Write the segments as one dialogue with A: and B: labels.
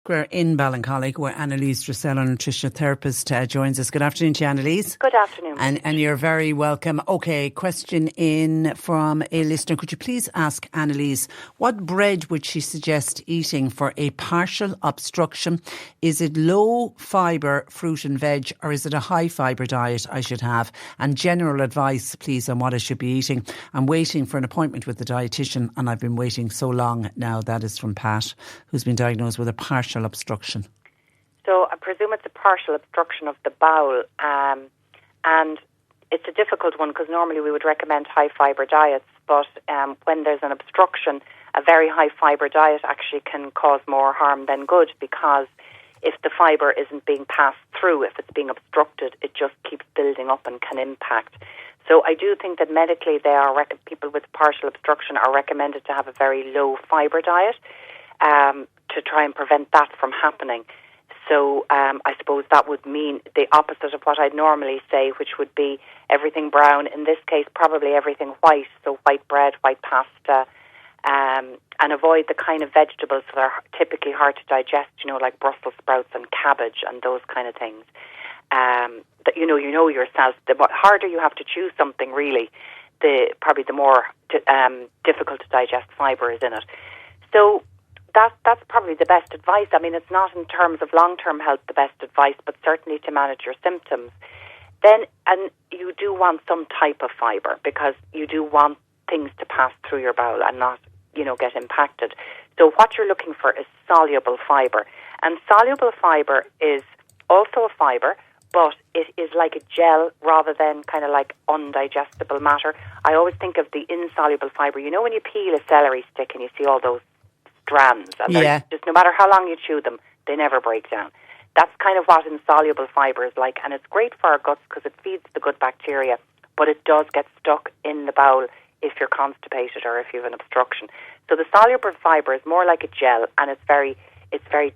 A: We're in Ballincollig, where Anneliese, a nutrition therapist, joins us. Good afternoon to you, Anneliese.
B: Good afternoon.
A: And you're very welcome. Okay, question in from a listener. Could you please ask Anneliese, what bread would she suggest eating for a partial obstruction? Is it low fibre fruit and veg, or is it a high fibre diet I should have? And general advice, please, on what I should be eating. I'm waiting for an appointment with the dietitian, and I've been waiting so long now. That is from Pat, who's been diagnosed with a partial obstruction.
B: So I presume it's a partial obstruction of the bowel, and it's a difficult one because normally we would recommend high fibre diets, but when there's an obstruction, a very high fibre diet actually can cause more harm than good, because if the fibre isn't being passed through, if it's being obstructed, it just keeps building up and can impact. So I do think that medically people with partial obstruction are recommended to have a very low fibre diet to try and prevent that from happening. So I suppose that would mean the opposite of what I'd normally say, which would be everything brown. In this case, probably everything white, so white bread, white pasta, and avoid the kind of vegetables that are typically hard to digest, like Brussels sprouts and cabbage and those kind of things. That you know yourself, the harder you have to choose something, really, probably the more difficult to digest fibre is in it. So that's probably the best advice. I mean, it's not in terms of long-term health the best advice, but certainly to manage your symptoms. Then, and you do want some type of fibre, because you do want things to pass through your bowel and not, get impacted. So what you're looking for is soluble fibre. And soluble fibre is also a fibre, but it is like a gel rather than kind of like undigestible matter. I always think of the insoluble fibre. When you peel a celery stick and you see all those strands, and just no matter how long you chew them, they never break down. That's kind of what insoluble fibre is like, and it's great for our guts because it feeds the good bacteria, but it does get stuck in the bowel if you're constipated or if you have an obstruction. So the soluble fibre is more like a gel, and it's very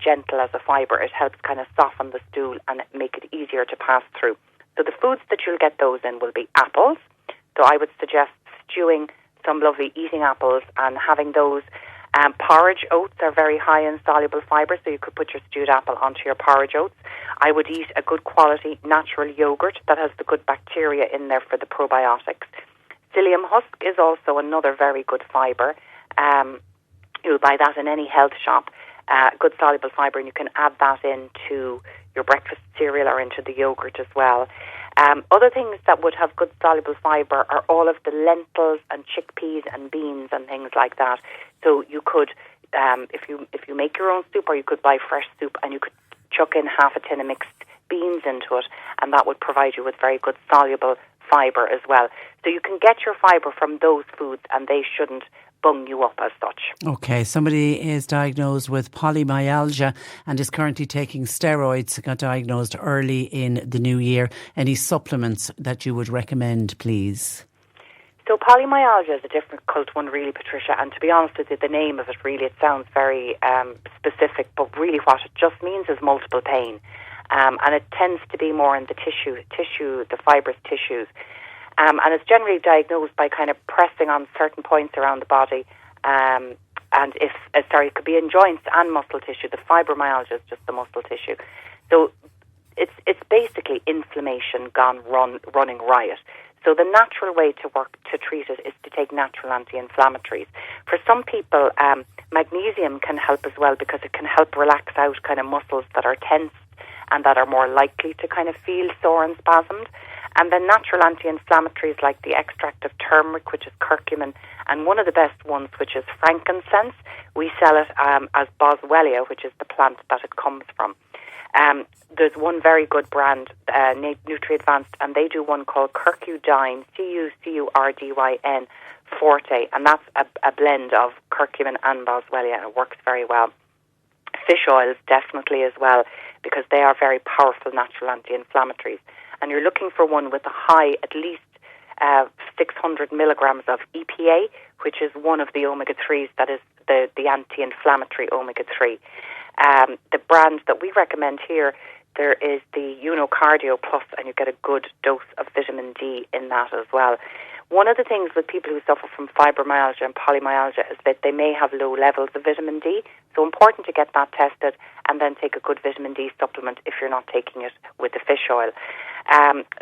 B: gentle as a fibre. It helps kind of soften the stool and make it easier to pass through. So the foods that you'll get those in will be apples. So I would suggest stewing some lovely eating apples and having those. Porridge oats are very high in soluble fibre, so you could put your stewed apple onto your porridge oats. I would eat a good quality natural yogurt that has the good bacteria in there for the probiotics. Psyllium husk is also another very good fibre. You'll buy that in any health shop. Good soluble fibre, and you can add that into your breakfast cereal or into the yogurt as well. Other things that would have good soluble fibre are all of the lentils and chickpeas and beans and things like that. So you could, if you make your own soup, or you could buy fresh soup, and you could chuck in half a tin of mixed beans into it, and that would provide you with very good soluble fibre as well. So you can get your fibre from those foods, and they shouldn't bung you up as such.
A: Okay, somebody is diagnosed with polymyalgia and is currently taking steroids, got diagnosed early in the new year. Any supplements that you would recommend, please?
B: So polymyalgia is a difficult one, really, Patricia, and to be honest with you, the name of it really, it sounds very specific, but really what it just means is multiple pain. And it tends to be more in the tissue, the fibrous tissues. And it's generally diagnosed by kind of pressing on certain points around the body. And it could be in joints and muscle tissue. The fibromyalgia is just the muscle tissue. So it's basically inflammation gone running riot. So the natural way to treat it is to take natural anti-inflammatories. For some people, magnesium can help as well, because it can help relax out kind of muscles that are tense and that are more likely to kind of feel sore and spasmed. And then natural anti-inflammatories like the extract of turmeric, which is curcumin, and one of the best ones, which is frankincense. We sell it as boswellia, which is the plant that it comes from. There's one very good brand, Nutri-Advanced, and they do one called Curcudyn, Curcurdyn Forte, and that's a blend of curcumin and boswellia, and it works very well. Fish oils, definitely as well, because they are very powerful natural anti-inflammatories. And you're looking for one with a high, at least 600 milligrams of EPA, which is one of the omega-3s, that is the anti-inflammatory omega-3. The brand that we recommend here, there is the Cardio Plus, and you get a good dose of vitamin D in that as well. One of the things with people who suffer from fibromyalgia and polymyalgia is that they may have low levels of vitamin D. So important to get that tested and then take a good vitamin D supplement if you're not taking it with the fish oil.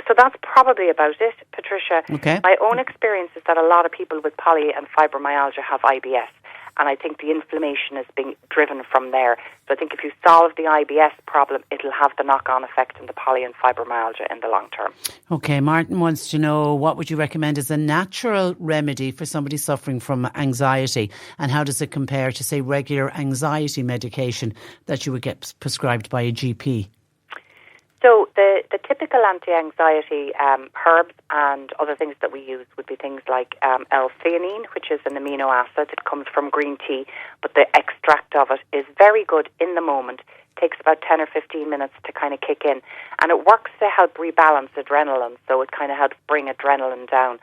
B: So that's probably about it, Patricia.
A: Okay.
B: My own experience is that a lot of people with poly and fibromyalgia have IBS. And I think the inflammation is being driven from there. So I think if you solve the IBS problem, it'll have the knock-on effect in the poly and fibromyalgia in the long term.
A: Okay, Martin wants to know, what would you recommend as a natural remedy for somebody suffering from anxiety? And how does it compare to, say, regular anxiety medication that you would get prescribed by a GP?
B: So the typical anti-anxiety herbs and other things that we use would be things like L-theanine, which is an amino acid. It comes from green tea, but the extract of it is very good in the moment. It takes about 10 or 15 minutes to kind of kick in. And it works to help rebalance adrenaline, so it kind of helps bring adrenaline down.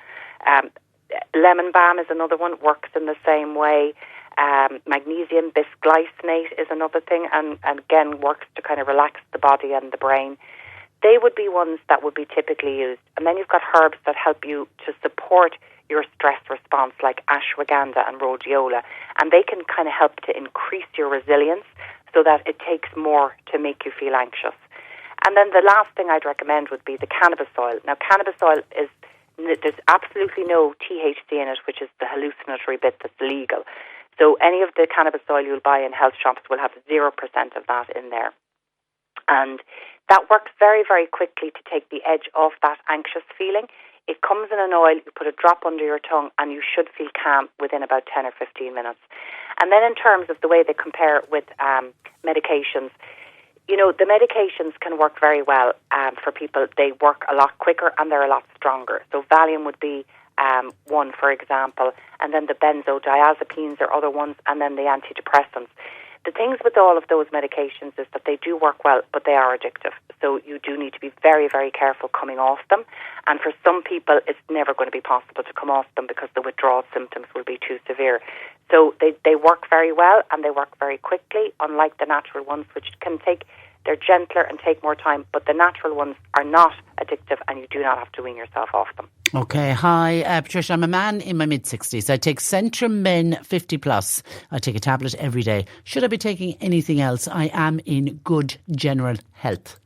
B: Lemon balm is another one, works in the same way. Magnesium bisglycinate is another thing, and again works to kind of relax the body and the brain. They would be ones that would be typically used. And then you've got herbs that help you to support your stress response, like ashwagandha and rhodiola, and they can kind of help to increase your resilience so that it takes more to make you feel anxious. And then the last thing I'd recommend would be the cannabis oil. Now, cannabis oil there's absolutely no THC in it, which is the hallucinatory bit that's legal. So any of the cannabis oil you'll buy in health shops will have 0% of that in there. And that works very, very quickly to take the edge off that anxious feeling. It comes in an oil, you put a drop under your tongue, and you should feel calm within about 10 or 15 minutes. And then in terms of the way they compare with medications, the medications can work very well for people. They work a lot quicker and they're a lot stronger. So Valium would be one, for example, and then the benzodiazepines are other ones, and then the antidepressants. The things with all of those medications is that they do work well, but they are addictive. So you do need to be very, very careful coming off them. And for some people, it's never going to be possible to come off them because the withdrawal symptoms will be too severe. So they work very well and they work very quickly, unlike the natural ones, which they're gentler and take more time, but the natural ones are not addictive and you do not have to wean yourself off them.
A: Okay, hi Patricia, I'm a man in my mid-60s. I take Centrum Men 50 Plus. I take a tablet every day. Should I be taking anything else? I am in good general health.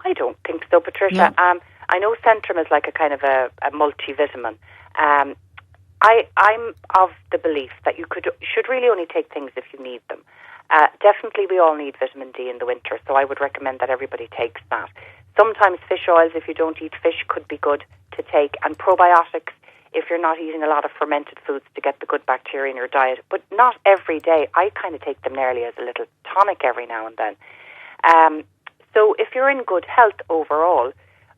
A: I
B: don't think so, Patricia. No. I know Centrum is like a kind of a multivitamin. I'm of the belief that you should really only take things if you need them. Definitely we all need vitamin D in the winter, so I would recommend that everybody takes that. Sometimes fish oils, if you don't eat fish, could be good to take, and probiotics if you're not eating a lot of fermented foods to get the good bacteria in your diet, but not every day. I kind of take them nearly as a little tonic every now and then. So if you're in good health overall,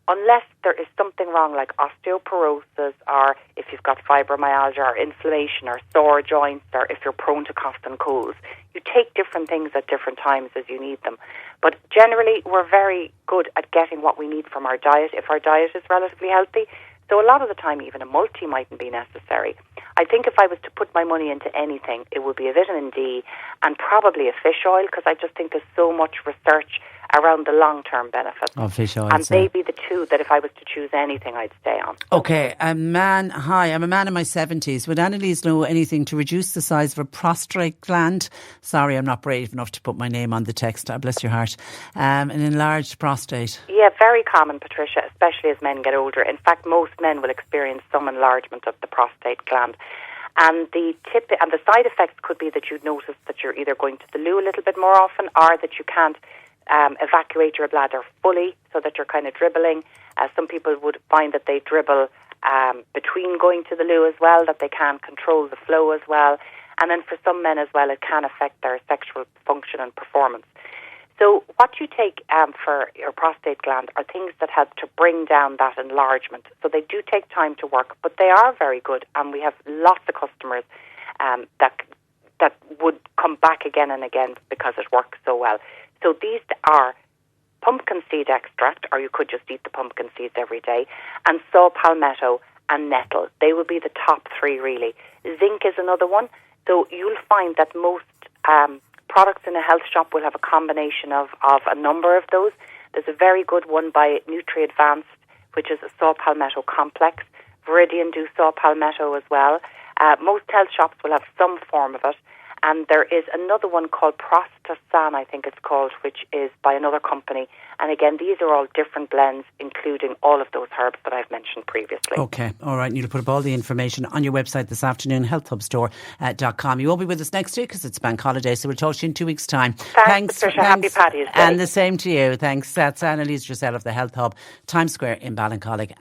B: unless there is something wrong like osteoporosis, or if you've got fibromyalgia or inflammation or sore joints, or if you're prone to coughs and colds, you take different things at different times as you need them. But generally, we're very good at getting what we need from our diet if our diet is relatively healthy. So a lot of the time, even a multi mightn't be necessary. I think if I was to put my money into anything, it would be a vitamin D and probably a fish oil, because I just think there's so much research around the long-term benefits.
A: Of fish oils.
B: And they'd be the two that if I was to choose anything, I'd stay on.
A: Okay, I'm a man in my 70s. Would Anneliese know anything to reduce the size of a prostate gland? Sorry, I'm not brave enough to put my name on the text. Bless your heart. An enlarged prostate.
B: Yeah, very common, Patricia, especially as men get older. In fact, most men will experience some enlargement of the prostate gland. And the side effects could be that you'd notice that you're either going to the loo a little bit more often, or that you can't evacuate your bladder fully, so that you're kind of dribbling. Some people would find that they dribble between going to the loo as well, that they can't control the flow as well. And then for some men as well, it can affect their sexual function and performance. So what you take for your prostate gland are things that help to bring down that enlargement. So they do take time to work, but they are very good. And we have lots of customers that would come back again and again because it works so well. So these are pumpkin seed extract, or you could just eat the pumpkin seeds every day, and saw palmetto and nettle. They will be the top three, really. Zinc is another one. So you'll find that most products in a health shop will have a combination of a number of those. There's a very good one by Nutri Advanced, which is a saw palmetto complex. Viridian do saw palmetto as well. Most health shops will have some form of it. And there is another one called Prostasan, I think it's called, which is by another company. And again, these are all different blends, including all of those herbs that I've mentioned previously.
A: Okay, all right. You'll put up all the information on your website this afternoon, healthhubstore.com. You won't be with us next week because it's bank holiday, so we'll talk to you in 2 weeks' time.
B: Thanks Patricia. Happy Paddy's Day.
A: And the same to you. Thanks. That's Anneliese Dressel of the Health Hub, Times Square in Ballincollig.